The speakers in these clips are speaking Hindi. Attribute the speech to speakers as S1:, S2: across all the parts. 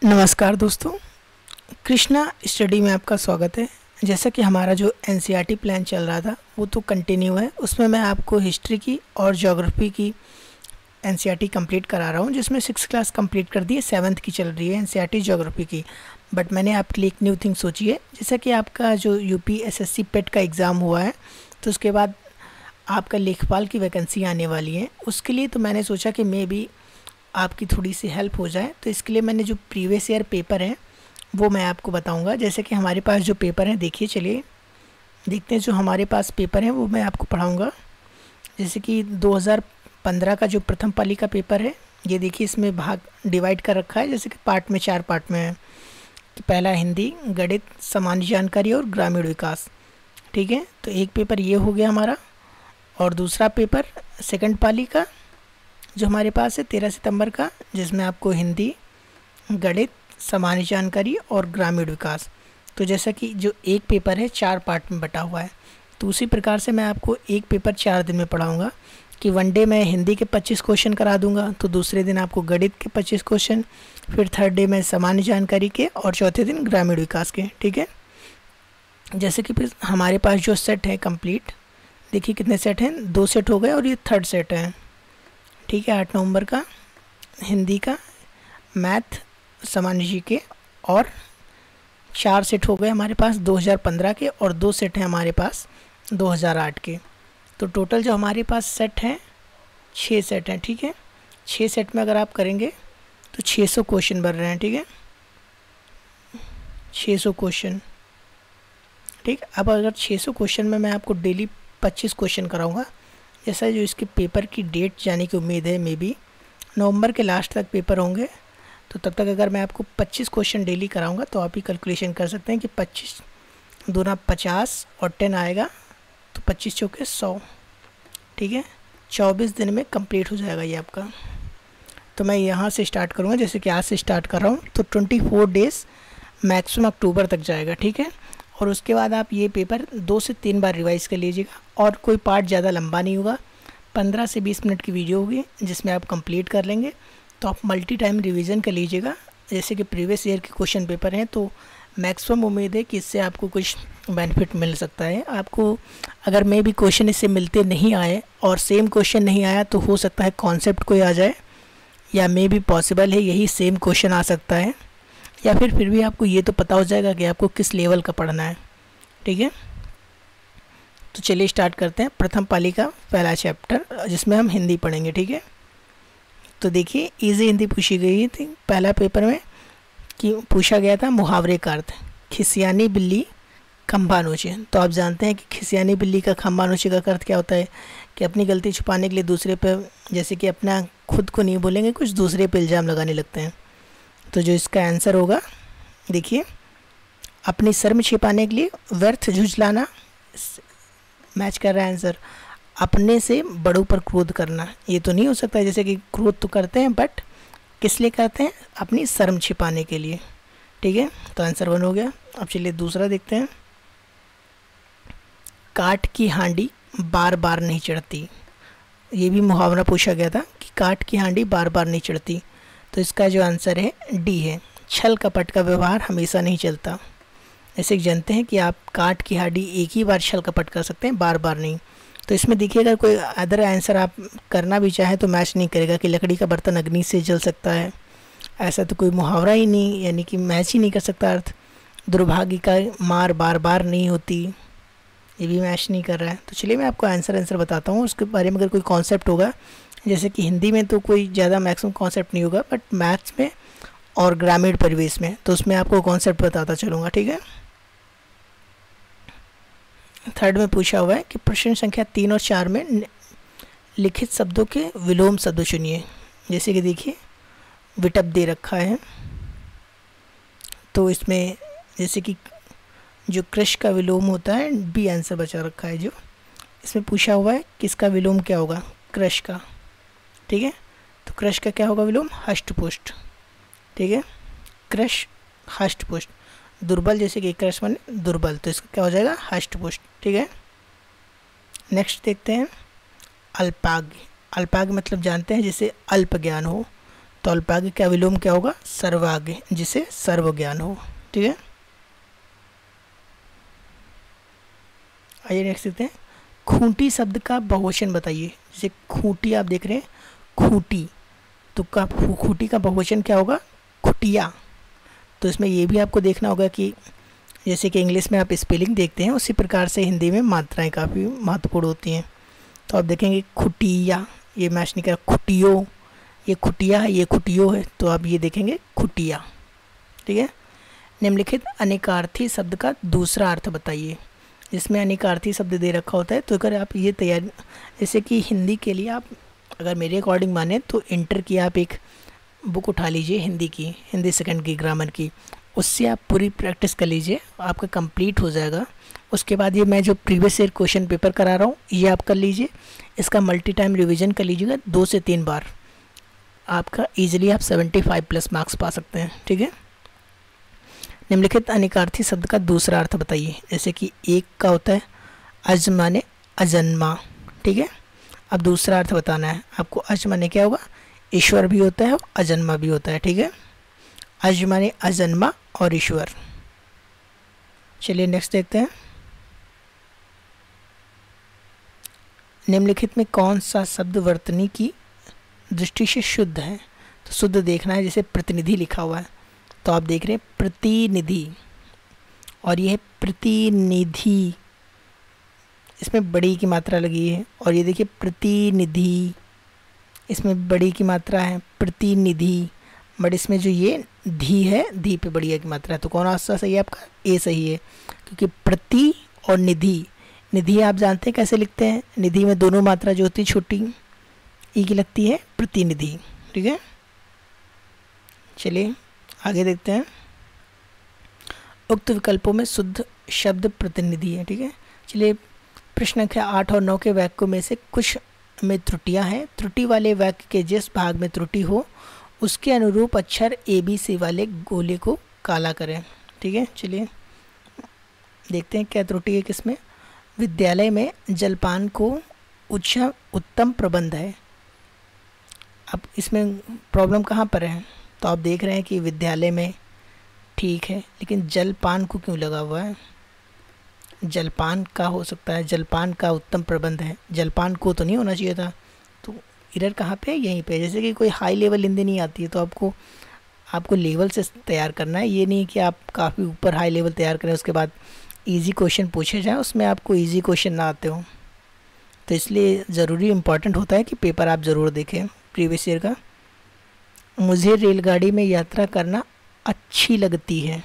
S1: नमस्कार दोस्तों, कृष्णा स्टडी में आपका स्वागत है। जैसा कि हमारा जो एनसीईआरटी प्लान चल रहा था वो तो कंटिन्यू है। उसमें मैं आपको हिस्ट्री की और ज्योग्राफी की एनसीईआरटी कंप्लीट करा रहा हूँ, जिसमें 6th क्लास कंप्लीट कर दी है, 7th की चल रही है एनसीईआरटी ज्योग्राफी की। बट मैंने आपके लिए एक न्यू थिंग सोची है। जैसा कि आपका जो यूपी एसएससी पेट का एग्ज़ाम हुआ है, तो उसके बाद आपका लेखपाल की वैकेंसी आने वाली है। उसके लिए तो मैंने सोचा कि मे बी आपकी थोड़ी सी हेल्प हो जाए। तो इसके लिए मैंने जो प्रीवियस ईयर पेपर हैं वो मैं आपको बताऊंगा। जैसे कि हमारे पास जो पेपर हैं, देखिए चलिए देखते हैं। जो हमारे पास पेपर हैं वो मैं आपको पढ़ाऊंगा। जैसे कि 2015 का जो प्रथम पाली का पेपर है, ये देखिए इसमें भाग डिवाइड कर रखा है। जैसे कि पार्ट में 4 पार्ट में है। तो पहला हिंदी, गणित, सामान्य जानकारी और ग्रामीण विकास। ठीक है, तो एक पेपर ये हो गया हमारा। और दूसरा पेपर सेकंड पाली का जो हमारे पास है 13 सितंबर का, जिसमें आपको हिंदी, गणित, सामान्य जानकारी और ग्रामीण विकास। तो जैसा कि जो एक पेपर है 4 पार्ट में बटा हुआ है, तो उसी प्रकार से मैं आपको एक पेपर 4 दिन में पढ़ाऊंगा। कि वन डे मैं हिंदी के 25 क्वेश्चन करा दूंगा, तो दूसरे दिन आपको गणित के 25 क्वेश्चन, फिर थर्ड डे में सामान्य जानकारी के, और चौथे दिन ग्रामीण विकास के। ठीक है, जैसे कि फिर हमारे पास जो सेट है कंप्लीट, देखिए कितने सेट हैं, 2 सेट हो गए और ये थर्ड सेट है। ठीक है, 8 नवंबर का हिंदी का, मैथ, सामान्य जी के, और 4 सेट हो गए हमारे पास 2015 के, और 2 सेट हैं हमारे पास 2008 के। तो टोटल जो हमारे पास सेट हैं 6 सेट हैं। ठीक है, 6 सेट में अगर आप करेंगे तो 600 क्वेश्चन बन रहे हैं। ठीक है, 600 क्वेश्चन। ठीक, अब अगर 600 क्वेश्चन में मैं आपको डेली 25 क्वेश्चन कराऊंगा। जैसा जो इसके पेपर की डेट जाने की उम्मीद है, मे बी नवंबर के लास्ट तक पेपर होंगे। तो तब तक अगर मैं आपको 25 क्वेश्चन डेली कराऊंगा तो आप ही कैलकुलेशन कर सकते हैं कि 25 दूना 50 और 10 आएगा, तो 25 चौके 100। ठीक है, 24 दिन में कंप्लीट हो जाएगा ये आपका। तो मैं यहाँ से स्टार्ट करूँगा, जैसे कि आज से स्टार्ट कर रहा हूँ, तो 24 डेज़ मैक्सिमम अक्टूबर तक जाएगा। ठीक है, और उसके बाद आप ये पेपर 2 से 3 बार रिवाइज़ कर लीजिएगा। और कोई पार्ट ज़्यादा लंबा नहीं होगा, 15 से 20 मिनट की वीडियो होगी जिसमें आप कंप्लीट कर लेंगे। तो आप मल्टी टाइम रिवीजन कर लीजिएगा। जैसे कि प्रीवियस ईयर के क्वेश्चन पेपर हैं, तो मैक्सिमम उम्मीद है कि इससे आपको कुछ बेनिफिट मिल सकता है। आपको अगर मे भी क्वेश्चन इससे मिलते नहीं आए और सेम क्वेश्चन नहीं आया, तो हो सकता है कॉन्सेप्ट कोई आ जाए, या मे भी पॉसिबल है यही सेम क्वेश्चन आ सकता है, या फिर भी आपको ये तो पता हो जाएगा कि आपको किस लेवल का पढ़ना है। ठीक है, तो चलिए स्टार्ट करते हैं। प्रथम पाली का पहला चैप्टर, जिसमें हम हिंदी पढ़ेंगे। ठीक है, तो देखिए इजी हिंदी पूछी गई थी पहला पेपर में, कि पूछा गया था मुहावरे का अर्थ, खिसियानी बिल्ली खंभा नोचे। तो आप जानते हैं कि खिसियानी बिल्ली का खंभा नोचे का अर्थ क्या होता है, कि अपनी गलती छुपाने के लिए दूसरे पे, जैसे कि अपना खुद को नहीं बोलेंगे, कुछ दूसरे पे इल्ज़ाम लगाने लगते हैं। तो जो इसका आंसर होगा, देखिए, अपनी शर्म छिपाने के लिए व्यर्थ झुझलाना, मैच कर रहा है आंसर। अपने से बड़ों पर क्रोध करना, ये तो नहीं हो सकता। जैसे कि क्रोध तो करते हैं, बट किस लिए करते हैं, अपनी शर्म छिपाने के लिए। ठीक है, तो आंसर 1 हो गया। अब चलिए दूसरा देखते हैं। काठ की हांडी बार बार नहीं चढ़ती, ये भी मुहावरा पूछा गया था कि काठ की हांडी बार बार नहीं चढ़ती। तो इसका जो आंसर है डी है, छल कपट का व्यवहार हमेशा नहीं चलता। ऐसे जानते हैं कि आप काठ की हांडी एक ही बार छल कपट कर सकते हैं, बार बार नहीं। तो इसमें देखिए, अगर कोई अदर आंसर आप करना भी चाहें तो मैच नहीं करेगा, कि लकड़ी का बर्तन अग्नि से जल सकता है, ऐसा तो कोई मुहावरा ही नहीं, यानी कि मैच ही नहीं कर सकता अर्थ। दुर्भाग्य का मार बार बार नहीं होती, ये भी मैच नहीं कर रहा है। तो चलिए मैं आपको आंसर बताता हूँ, उसके बारे में अगर कोई कॉन्सेप्ट होगा। जैसे कि हिंदी में तो कोई ज़्यादा मैक्सिमम कॉन्सेप्ट नहीं होगा, बट मैथ्स में और ग्रामीण परिवेश में तो उसमें आपको कॉन्सेप्ट बताता चलूँगा। ठीक है, थर्ड में पूछा हुआ है कि प्रश्न संख्या 3 और 4 में लिखित शब्दों के विलोम शब्द चुनिए। जैसे कि देखिए विटप दे रखा है, तो इसमें जैसे कि जो कृष का विलोम होता है, बी आंसर बचा रखा है। जो इसमें पूछा हुआ है कि इसका विलोम क्या होगा, कृष का। ठीक है, तो कृष का क्या होगा विलोम, हष्टपुष्ट। ठीक है, कृष हष्टपुष्ट। दुर्बल, जैसे कि कृष माने दुर्बल, तो इसका क्या हो जाएगा, हष्टपुष्ट। ठीक है, नेक्स्ट देखते हैं अल्पाग्य। अल्पाग्य मतलब जानते हैं जैसे अल्प ज्ञान हो, तो अल्पाग्य का विलोम क्या होगा? सर्वाग्य, जिसे सर्व ज्ञान हो। ठीक है, आइए नेक्स्ट देखते हैं। खूंटी शब्द का बहुवचन बताइए। जैसे खूंटी आप देख रहे हैं, खूंटी, तो खूंटी का बहुवचन क्या होगा? खुटिया। तो इसमें ये भी आपको देखना होगा कि जैसे कि इंग्लिश में आप स्पेलिंग देखते हैं, उसी प्रकार से हिंदी में मात्राएं काफ़ी महत्वपूर्ण होती हैं। तो आप देखेंगे खुटिया, ये मैच नहीं कर रहा, खुटियो, ये खुटिया है, ये खुटियो है, तो आप ये देखेंगे खुटिया। ठीक है, निम्नलिखित अनेकार्थी शब्द का दूसरा अर्थ बताइए। जिसमें अनेकार्थी शब्द दे रखा होता है, तो अगर आप ये तैयारी, जैसे कि हिंदी के लिए आप अगर मेरे अकॉर्डिंग माने तो इंटर की आप एक बुक उठा लीजिए हिंदी की, हिंदी सेकंड की ग्रामर की, उससे आप पूरी प्रैक्टिस कर लीजिए, आपका कंप्लीट हो जाएगा। उसके बाद ये मैं जो प्रीवियस ईयर क्वेश्चन पेपर करा रहा हूँ ये आप कर लीजिए, इसका मल्टी टाइम रिवीजन कर लीजिएगा 2 से 3 बार, आपका ईजिली आप 75+ मार्क्स पा सकते हैं। ठीक है, निम्नलिखित अनेकार्थी शब्द का दूसरा अर्थ बताइए। जैसे कि एक का होता है अज माने अजन्मा। ठीक है, अब दूसरा अर्थ बताना है आपको। अज माने क्या होगा? ईश्वर भी होता है और अजन्मा भी होता है। ठीक है, अज माने अजन्मा और ईश्वर। चलिए नेक्स्ट देखते हैं। निम्नलिखित में कौन सा शब्द वर्तनी की दृष्टि से शुद्ध है? तो शुद्ध देखना है, जैसे प्रतिनिधि लिखा हुआ है, तो आप देख रहे हैं प्रतिनिधि, और यह है प्रतिनिधि, इसमें बड़ी की मात्रा लगी है, और ये देखिए प्रतिनिधि, इसमें बड़ी की मात्रा है प्रतिनिधि, बट इसमें जो ये धी है, धी पे बड़ी की मात्रा है। तो कौन सा सही है आपका? ए सही है, क्योंकि प्रति और निधि, निधि आप जानते हैं कैसे लिखते हैं, निधि में दोनों मात्रा जो होती है छोटी ई की लगती है, प्रतिनिधि। ठीक है, चलिए आगे देखते हैं। उक्त विकल्पों में शुद्ध शब्द प्रतिनिधि है। ठीक है, चलिए प्रश्न संख्या 8 और 9 के वाक्यों में से कुछ में त्रुटियां हैं। त्रुटि वाले वाक्य के जिस भाग में त्रुटि हो उसके अनुरूप अक्षर ABC वाले गोले को काला करें। ठीक है, चलिए देखते हैं क्या त्रुटि है किसमें। विद्यालय में जलपान को उत्तम प्रबंध है। अब इसमें प्रॉब्लम कहाँ पर है? तो आप देख रहे हैं कि विद्यालय में ठीक है, लेकिन जलपान को क्यों लगा हुआ है? जलपान का हो सकता है, जलपान का उत्तम प्रबंध है, जलपान को तो नहीं होना चाहिए था। तो एरर कहाँ पे है? यहीं पे। जैसे कि कोई हाई लेवल हिंदी नहीं आती है तो आपको लेवल से तैयार करना है, ये नहीं कि आप काफ़ी ऊपर हाई लेवल तैयार करें उसके बाद इजी क्वेश्चन पूछे जाएँ, उसमें आपको इजी क्वेश्चन ना आते हो। तो इसलिए ज़रूरी इम्पॉर्टेंट होता है कि पेपर आप ज़रूर देखें प्रीवियस ईयर का। मुझे रेलगाड़ी में यात्रा करना अच्छी लगती है,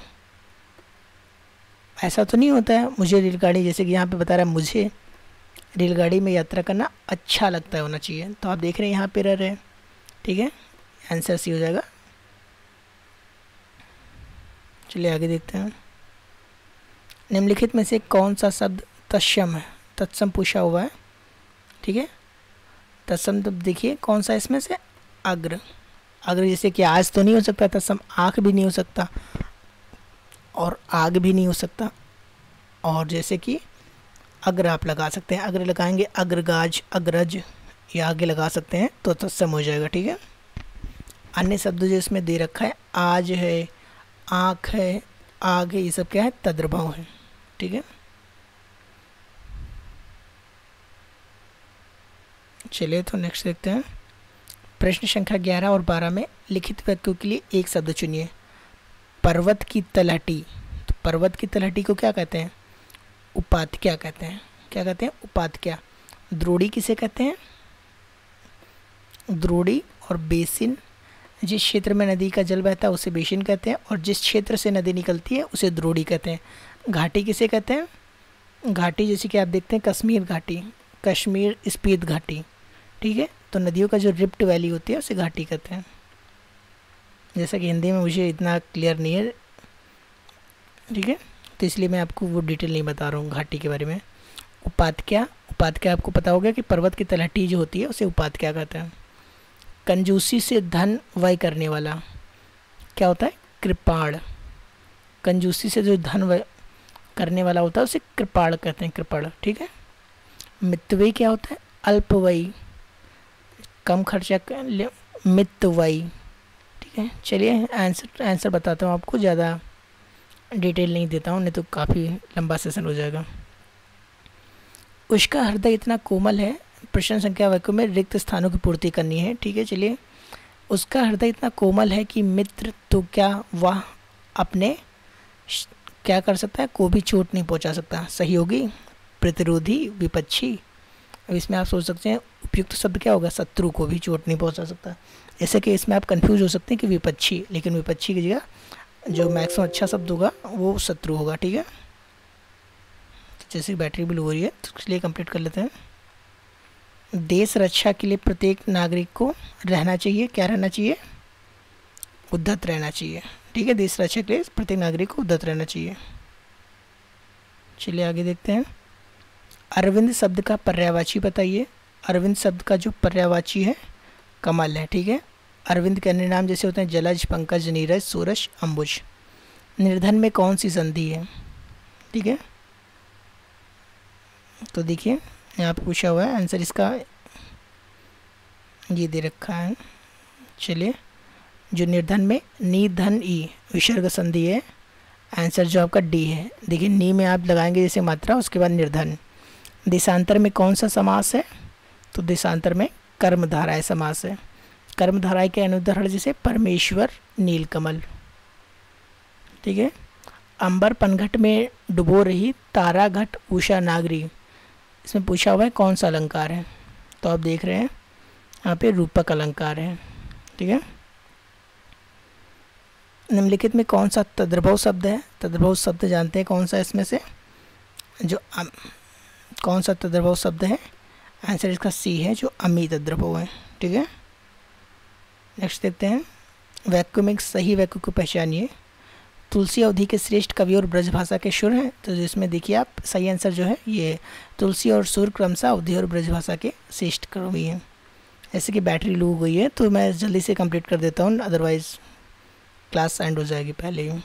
S1: ऐसा तो नहीं होता है मुझे रेलगाड़ी, जैसे कि यहाँ पे बता रहा है मुझे रेलगाड़ी में यात्रा करना अच्छा लगता है, होना चाहिए। तो आप देख रहे हैं यहाँ पे एरर है। ठीक है, आंसर सी हो जाएगा। चलिए आगे देखते हैं। निम्नलिखित में से कौन सा शब्द तत्सम है? तत्सम पूछा हुआ है। ठीक है, तत्सम तो देखिए कौन सा इसमें से? अग्र। अग्र जैसे कि आज तो नहीं हो सकता तत्सम, आँख भी नहीं हो सकता और आग भी नहीं हो सकता, और जैसे कि अग्र आप लगा सकते हैं, अग्र लगाएंगे अग्रगाज, अग्रज, ये आगे लगा सकते हैं तो तत्सम हो जाएगा। ठीक है, अन्य शब्द जो इसमें दे रखा है, आज है, आँख है, आग है, ये सब क्या है? तद्भव है। ठीक है, चलिए तो नेक्स्ट देखते हैं। प्रश्न संख्या 11 और 12 में लिखित वाक्यों के लिए एक शब्द चुनिए। पर्वत की तलहटी, तो पर्वत की तलहटी को क्या कहते हैं? उपाध्या कहते हैं। क्या कहते हैं? उपाध्या। द्रोणी किसे कहते हैं? द्रोणी और बेसिन, जिस क्षेत्र में नदी का जल बहता है उसे बेसिन कहते हैं, और जिस क्षेत्र से नदी निकलती है उसे द्रोणी कहते हैं। घाटी किसे कहते हैं? घाटी जैसे कि आप देखते हैं कश्मीर घाटी, कश्मीर स्पीत घाटी। ठीक है, तो नदियों का जो रिफ्ट वैली होती है उसे घाटी कहते हैं। जैसा कि हिंदी में मुझे इतना क्लियर नहीं है, ठीक है, तो इसलिए मैं आपको वो डिटेल नहीं बता रहा हूँ घाटी के बारे में। उपाध्या, उपाध्या आपको पता होगा कि पर्वत की तलहटी जो होती है उसे उपाध्या कहते हैं। कंजूसी से धन व्यय करने वाला क्या होता है? कृपाण। कंजूसी से जो धन व्यय करने वाला होता है उसे कृपाण कहते हैं, कृपण। ठीक है, मितव्ययी क्या होता है? अल्पव्ययी, कम खर्चा, मितव्ययी। ठीक है, चलिए आंसर बताता हूँ आपको, ज़्यादा डिटेल नहीं देता हूँ, नहीं तो काफ़ी लंबा सेशन हो जाएगा। उसका हृदय इतना कोमल है, प्रश्न संख्या वाक्य में रिक्त स्थानों की पूर्ति करनी है। ठीक है, चलिए। उसका हृदय इतना कोमल है कि मित्र तो क्या वह अपने क्या कर सकता है, को भी चोट नहीं पहुंचा सकता। सहयोगी, प्रतिरोधी, विपक्षी। अब इसमें आप सोच सकते हैं उपयुक्त शब्द क्या होगा, शत्रु को भी चोट नहीं पहुंचा सकता। ऐसे कि इसमें आप कंफ्यूज हो सकते हैं कि विपक्षी, लेकिन विपक्षी की जगह जो मैक्सिमम अच्छा शब्द होगा वो शत्रु होगा। ठीक है, तो जैसे बैटरी भी लो हो रही है तो इसलिए कंप्लीट कर लेते हैं। देश रक्षा के लिए प्रत्येक नागरिक को रहना चाहिए, क्या रहना चाहिए, उद्धत रहना चाहिए। ठीक है, देश रक्षा के लिए प्रत्येक नागरिक को उद्धत रहना चाहिए। चलिए आगे देखते हैं। अरविंद शब्द का पर्यायवाची बताइए। अरविंद शब्द का जो पर्यायवाची है कमल है। ठीक है, अरविंद के अन्य नाम जैसे होते हैं जलज, पंकज, नीरज, सूरज, अंबुज। निर्धन में कौन सी संधि है? ठीक है, तो देखिए यहाँ पे पूछा हुआ है, आंसर इसका ये दे रखा है। चलिए, जो निर्धन में नी धन ई विसर्ग संधि है, आंसर जो आपका डी है। देखिए नी में आप लगाएंगे जैसे मात्रा, उसके बाद निर्धन। देशांतर में कौन सा समास है? तो देशांतर में कर्मधाराय समास है। कर्मधाराय के अनुदाहरण जैसे परमेश्वर, नीलकमल। ठीक है, अंबर पनघट में डुबो रही तारा घट उषा नागरी, इसमें पूछा हुआ है कौन सा अलंकार है? तो आप देख रहे हैं यहाँ पे रूपक अलंकार है। ठीक है, निम्नलिखित में कौन सा तद्भव शब्द है? तद्भव शब्द जानते हैं कौन सा इसमें से, जो कौन सा तद्भव शब्द है? आंसर इसका सी है, जो अमी तद्भव है। ठीक है, नेक्स्ट देखते हैं। वाक्य में सही वाक्य को पहचानिए। तुलसी अवधि के श्रेष्ठ कवि और ब्रजभाषा के सुर हैं, तो जिसमें देखिए आप सही आंसर जो है ये तुलसी और सुर क्रमशः अवधि और ब्रजभाषा के श्रेष्ठ कवि हैं। ऐसे कि बैटरी लो हो गई है तो मैं जल्दी से कंप्लीट कर देता हूँ, अदरवाइज क्लास एंड हो जाएगी पहले ही।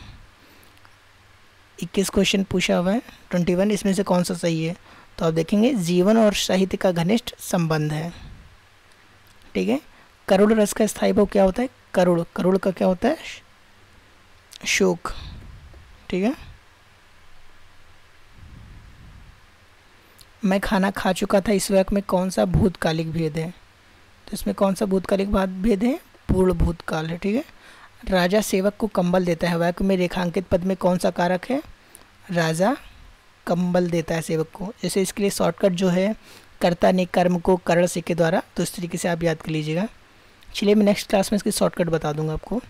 S1: 21 क्वेश्चन पूछा हुआ है, 21 इसमें से कौन सा सही है? तो आप देखेंगे जीवन और साहित्य का घनिष्ठ संबंध है। ठीक है, करुण रस का स्थायी भाव क्या होता है? करुण, करुण का क्या होता है? शोक। ठीक है, मैं खाना खा चुका था, इस वाक्य में कौन सा भूतकालिक भेद है? तो इसमें कौन सा भूतकालिक भेद है? पूर्ण भूतकाल है। ठीक है, राजा सेवक को कंबल देता है, वाक्य में रेखांकित पद में कौन सा कारक है? राजा कंबल देता है सेवक को। जैसे इसके लिए शॉर्टकट जो है, कर्ता ने कर्म को करण से के द्वारा, तो इस तरीके से आप याद कर लीजिएगा। चलिए मैं नेक्स्ट क्लास में इसकी शॉर्टकट बता दूंगा आपको।